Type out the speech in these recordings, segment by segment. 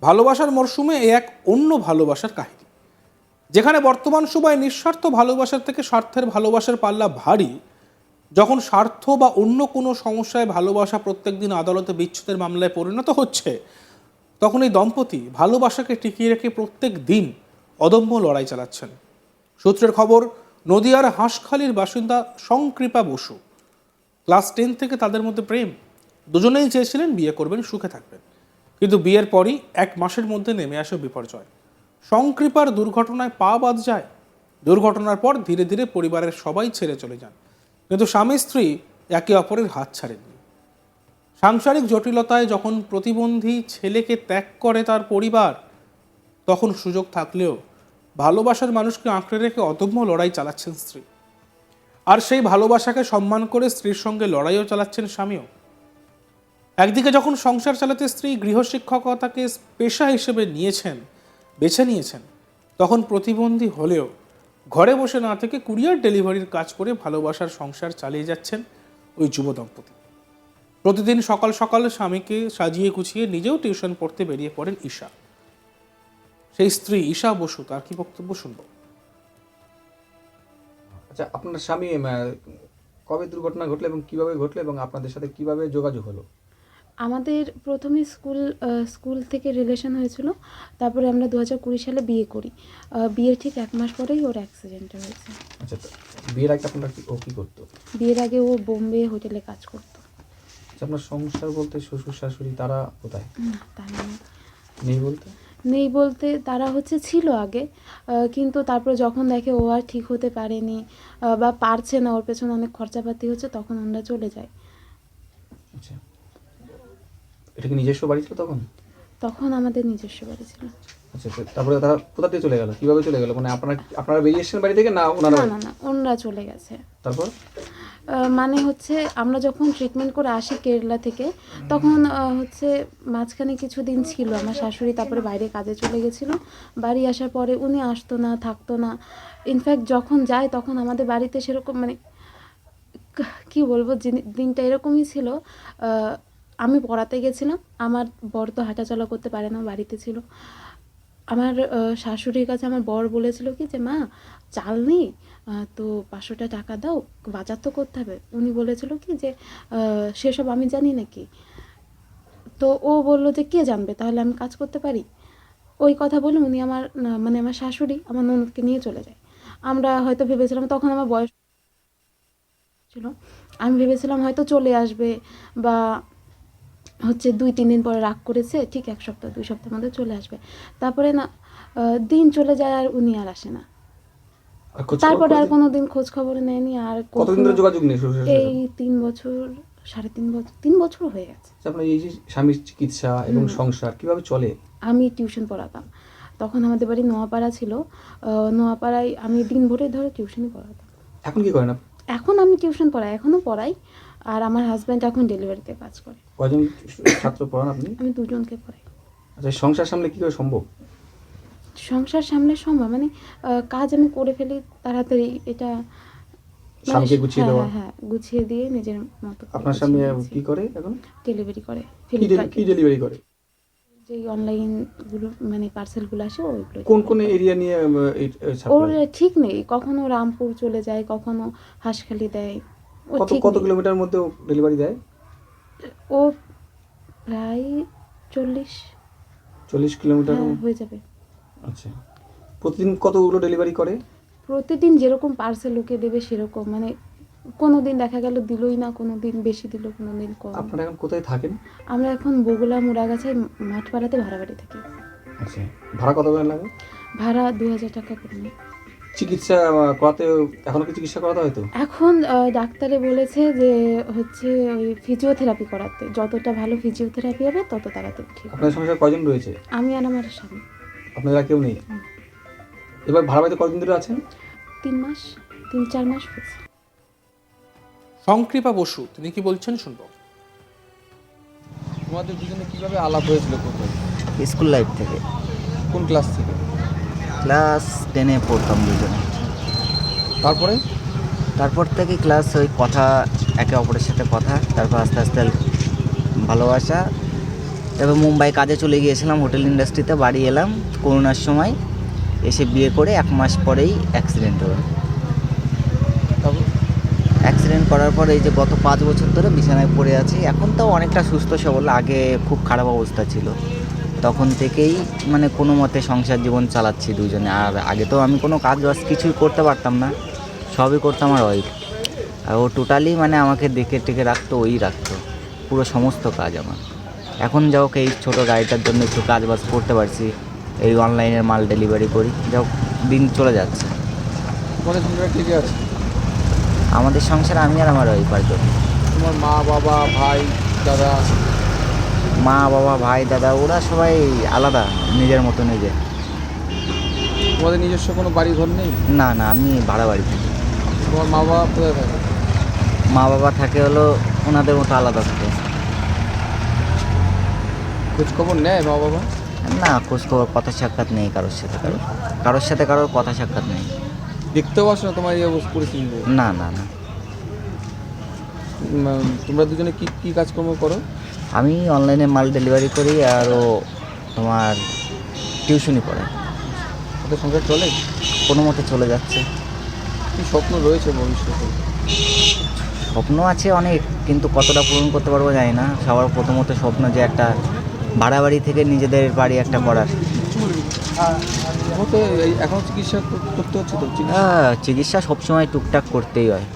ভালোবাসার মরশুমে এক অন্য ভালোবাসার কাহিনী, যেখানে বর্তমান সময়ে নিঃস্বার্থ ভালোবাসার থেকে স্বার্থের ভালোবাসার পাল্লা ভারী। যখন স্বার্থ বা অন্য কোনো সমস্যায় ভালোবাসা প্রত্যেকদিন আদালতে বিচ্ছেদের মামলায় পরিণত হচ্ছে, তখন এই দম্পতি ভালোবাসাকে টিকিয়ে রেখে প্রত্যেক দিন অদম্য লড়াই চালাচ্ছেন। সূত্রের খবর, নদিয়ার হাঁসখালির বাসিন্দা সংকৃপা বসু। ক্লাস 10 থেকে তাদের মধ্যে প্রেম। দুজনেই চেয়েছিলেন বিয়ে করবেন, সুখে থাকবেন, কিন্তু বিয়ের পরই 1 মাসের মধ্যে নেমে আসে বিপর্যয়। সংকৃপার দুর্ঘটনায় পা বাদ যায়। দুর্ঘটনার পর ধীরে ধীরে পরিবারের সবাই ছেড়ে চলে যান, কিন্তু স্বামী স্ত্রী একে অপরের হাত ছাড়েননি। সাংসারিক জটিলতায় যখন প্রতিবন্ধী ছেলেকে ত্যাগ করে তার পরিবার, তখন সুযোগ থাকলেও ভালোবাসার মানুষকে আঁকড়ে রেখে অদম্য লড়াই চালাচ্ছেন স্ত্রী। আর সেই ভালোবাসাকে সম্মান করে স্ত্রীর সঙ্গে লড়াইও চালাচ্ছেন স্বামীও। একদিকে যখন সংসার চালাতে স্ত্রী গৃহশিক্ষকতাকে পেশা হিসেবে বেছে নিয়েছেন, তখন প্রতিবন্ধী হলেও ঘরে বসে না থেকে কুরিয়ার ডেলিভারির কাজ করে ভালোবাসার সংসার চালিয়ে যাচ্ছেন ওই যুব দম্পতি। প্রতিদিন সকাল সকাল স্বামীকে সাজিয়ে গুছিয়ে নিজেও টিউশন পড়তে বেরিয়ে পড়েন ঈশা। সেই স্ত্রী ঈশা বসু, তার কি বক্তব্য শুনবো। আচ্ছা, আপনার স্বামী কবে দুর্ঘটনা ঘটলো এবং কিভাবে ঘটলো এবং আপনাদের সাথে কিভাবে যোগাযোগ হলো? আমাদের প্রথমে স্কুল থেকে রিলেশন হয়েছিল, তারপরে আমরা 2020 সালে বিয়ে করি। বিয়ের ঠিক 1 মাস পরেই ওর অ্যাক্সিডেন্টটা হয়েছে। আচ্ছা, বিয়ের আগে আপনারা কি করতো? বিয়ের আগে ও বোম্বে হোটেলে কাজ করতো। আচ্ছা, আপনার সংসার বলতে শ্বশুর শাশুড়ি তারা কোথায়? না, তারা নেই বলতে তারা ছিল আগে, কিন্তু তারপরে যখন দেখে ও আর ঠিক হতে পারেনি বা পারছে না, ওর পেছনে অনেক খরচাপাতি হচ্ছে, তখন আমরা চলে যাই। আচ্ছা, এটা কি নিজস্ব বাড়ি ছিল তখন আমাদের নিজস্ব বাড়ি ছিল। আচ্ছা, তারপরে তারা কোথা থেকে চলে গেল, কিভাবে চলে গেল? মানে আপনারা বেরিয়ে এসেছেন বাড়ি থেকে না ওনারা? না, ওনারা চলে গেছে। তারপর আমরা যখন ট্রিটমেন্ট করে আসি কেরালা থেকে, তখন মাঝখানে কিছুদিন ছিল আমার শাশুড়ি, তারপরে বাইরে কাজে চলে গেছিলো। বাড়ি আসার পরে উনি আসতো না, থাকতো না। ইনফ্যাক্ট যখন যায় তখন আমাদের বাড়িতে সেরকম কি বলবো, দিনটা এরকমই ছিল। আমি পড়াতে গেছিলাম, আমার বর তো হাঁটাচলা করতে পারে না, বাড়িতে ছিল। আমার শাশুড়ির কাছে আমার বর বলেছিল কি যে, মা চাল নেই তো 500টা টাকা দাও, বাজার তো করতে হবে। উনি বলেছিল কি যে, সেসব আমি জানি নাকি। তো ও বললো যে, কে জানবে, তাহলে আমি কাজ করতে পারি। ওই কথা বলে উনি আমার শাশুড়ি আমার ননদকে নিয়ে চলে যায়। আমরা হয়তো ভেবেছিলাম, তখন আমার বয়স ছিল, আমি ভেবেছিলাম হয়তো চলে আসবে বা 2-3 দিন পরে রাগ করেছে, ঠিক 1 সপ্তাহ 2 সপ্তাহের মধ্যে চলে আসবে। তারপরে দিন চলে যায় আর উনি আর আসে না। তারপরে আর কোনোদিন খোঁজ খবর নেয়নি। আর কতদিন ধরে যোগাযোগ নেই শ্বশুরের সাথে? এই 3 বছর, 3.5 বছর, 3 বছর হয়ে গেছে। আপনার এই যে স্বামীর চিকিৎসা এবং সংসার কিভাবে চলে? আমি টিউশন পড়াতাম, তখন আমাদের বাড়ি নোয়াপাড়া ছিল। নোয়াপাড়ায় আমি দিন ভরে ধরে টিউশনই পড়াতাম। এখন কি করেন? এখন আমি টিউশন পড়াই, এখনও পড়াই। আর আমার হাজব্যান্ড এখন ডেলিভারিতে কাজ করে। কয়জন ছাত্র পড়ান আপনি? আমি 2 জনকে পড়াই। আচ্ছা, সংসার সামলে কি করে সম্ভব? সংসার সামলে সম্ভব, কাজ আমি করে ফেলি তাড়াতাড়ি। এটা স্বামীকে গুছিয়ে দেওয়া? হ্যাঁ, গুছিয়ে দিয়ে নিজের মতো। আপনার স্বামী কি করে এখন? ডেলিভারি করে। কি ডেলিভারি করে? যেই অনলাইন গুলো পার্সেলগুলো আসে ওইগুলো। কোন এরিয়া নিয়ে? ওর ঠিক নেই, কখনো রামপুর চলে যায়, কখনো হাঁসখালি দেয়। কত কিলোমিটার মধ্যে ডেলিভারি দেয়? ও প্রায় 40 কিলোমিটার হয়ে যাবে। আচ্ছা, প্রতিদিন কতগুলো ডেলিভারি করে? প্রতিদিন যেরকম পার্সেল ওকে দেবে সেরকম, কোনোদিন দেখা গেল দিলই না, কোনোদিন বেশি দিল, কোনোদিন কম। আপনারা এখন কোথায় থাকেন? আমরা এখন বগুলা মুড়াগাছায় মাঠপাড়াতে ভাড়া বাড়ি থাকি। আচ্ছা, ভাড়া কত করে লাগে? ভাড়া 2000 টাকা করে নেয়। চিকিৎসা করাতে এখনো কি চিকিৎসা করাতে হয়? তো এখন ডাক্তারে বলেছে যে ওই ফিজিওথেরাপি করাতে, যতটা ভালো ফিজিওথেরাপি হবে তত তাড়াতাড়ি ঠিক। আপনার সংসারে কয়জন রয়েছে? আমি আর আমার স্বামী। আপনারা কেউ নেই? এবার ভাড়া বাড়িতে কতদিন ধরে আছেন? 3-4 মাস হয়েছে। সংকৃপা বসু তিনি কি বলছেন শুনবো। তোমাদের দুজনে কিভাবে আলাপ হয়েছিল? কোথায়? স্কুল লাইফ থেকে। কোন ক্লাস থেকে? ক্লাস 10-এ পড়তাম দুজনে। তারপর থেকে ওই কথা, একে অপরের সাথে কথা, তারপর আস্তে আস্তে ভালোবাসা, তারপর মুম্বাই কাজে চলে গিয়েছিলাম হোটেল ইন্ডাস্ট্রিতে, বাড়ি এলাম করোনার সময়, এসে বিয়ে করে 1 মাস পরেই অ্যাক্সিডেন্ট হলো। তারপর অ্যাক্সিডেন্ট করার পর এই যে গত 5 বছর ধরে বিছানায় পড়ে আছি। এখন তো অনেকটা সুস্থ সবল, আগে খুব খারাপ অবস্থা ছিল। তখন থেকেই মানে কোনো মতে সংসার জীবন চালাচ্ছি দুজনে। আর আগে তো আমি কোনো কাজ বাজ কিছুই করতে পারতাম না, সবই করতাম আমার ওয়াইফ। আর ও টোটালি মানে আমাকে দেখে টেকে রাখতো, ওই রাখতো পুরো সমস্ত কাজ আমার। এখন যাও এই ছোটো গাড়িটার জন্য একটু কাজ বাজ করতে পারছি, এই অনলাইনের মাল ডেলিভারি করি, যাও দিন চলে যাচ্ছে। তোমাদের সংসারে কে কে আছে? আমাদের সংসার আমি আর আমার ওয়াইফ আর কেউ নেই। তোমার মা বাবা ভাই দাদা? মা বাবা ভাই দাদা ওরা সবাই আলাদা, নিজের মতো নিজে। তোমাদের নিজস্ব কোনো বাড়ি ঘর নেই? না না, আমি ভাড়া বাড়ি থাকি। তোমার মা বাবা কোথায় থাকে? মা বাবা থাকে হলো ওনাদের মতো আলাদা থাকে। খোঁজ খবর নেয় মা বাবা? না, খোঁজখবর কথা সাক্ষাৎ নেই কারোর সাথে, কারোর সাথে কারোর কথা সাক্ষাৎ নেই। দেখতেও আসে না তোমার এই অবস্থা পরিস্থিতিতে? না না না। তোমরা দুজনে কি কি কাজকর্ম করো? আমি অনলাইনে মাল ডেলিভারি করি, আর ও তোমার টিউশনি পড়ায়। ওদের সংসার চলে? কোনো মতে চলে যাচ্ছে। কি স্বপ্ন রয়েছে ভবিষ্যতে? স্বপ্ন আছে অনেক, কিন্তু কতটা পূরণ করতে পারবো জানি না। সবার প্রথমত স্বপ্ন যে একটা ভাড়া বাড়ি থেকে নিজেদের বাড়ি একটা করার। এখন তো এখন চিকিৎসা করতে হচ্ছে তো চিকিৎসা? চিকিৎসা সবসময় টুকটাক করতেই হয়।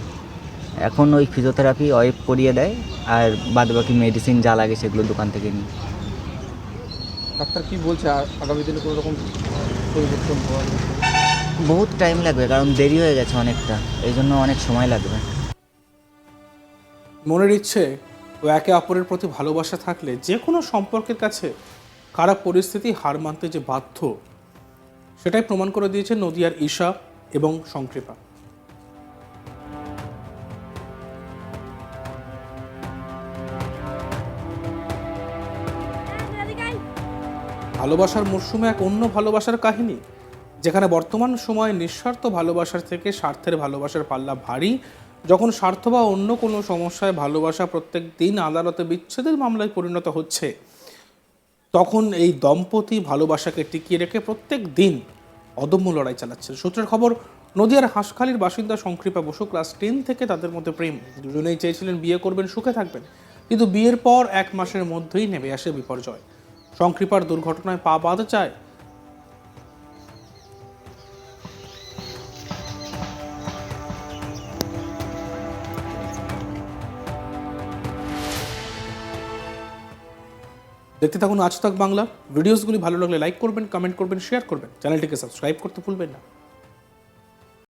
এখন ওই ফিজিওথেরাপি ওয়াইফ করিয়ে দেয়, আর বাদবাকি মেডিসিন যা লাগে সেগুলো দোকান থেকে নিই। ডাক্তার কি বলছে আগামী দিনে কোনো রকম পরিবর্তন হওয়ার? বহুত টাইম লাগবে, কারণ দেরি হয়ে গেছে অনেকটা, এই জন্য অনেক সময় লাগবে। মনের ইচ্ছে ও একে অপরের প্রতি ভালোবাসা থাকলে যে কোনো সম্পর্কের কাছে খারাপ পরিস্থিতি হার মানতে যে বাধ্য, সেটাই প্রমাণ করে দিয়েছে নদিয়ার ঈশা এবং সংকৃপা। ভালোবাসার মরশুমে এক অন্য ভালোবাসার কাহিনী, যেখানে বর্তমান সময়ে নিঃস্বার্থ ভালোবাসার থেকে স্বার্থের ভালোবাসার পাল্লা ভারী। যখন স্বার্থ বা অন্য কোনো সমস্যায় ভালোবাসা প্রত্যেক দিন আদালতে বিচ্ছেদের মামলায় পরিণত হচ্ছে, তখন এই দম্পতি ভালোবাসাকে টিকিয়ে রেখে প্রত্যেক দিন অদম্য লড়াই চালাচ্ছে। সূত্রের খবর, নদিয়ার হাঁসখালির বাসিন্দা সংকৃপা বসু ক্লাস 10 থেকে তাদের মধ্যে প্রেম। দুজনেই চেয়েছিলেন বিয়ে করবেন, সুখে থাকবেন, কিন্তু বিয়ের পর 1 মাসের মধ্যেই নেমে আসে বিপর্যয়। সংকৃপার দুর্ঘটনায় পা বাদ যায়। দেখতে থাকুন আজ তাক বাংলা। ভিডিওসগুলি ভালো লাগলে লাইক করবেন, কমেন্ট করবেন, শেয়ার করবেন, চ্যানেলটিকে সাবস্ক্রাইব করতে ভুলবেন না।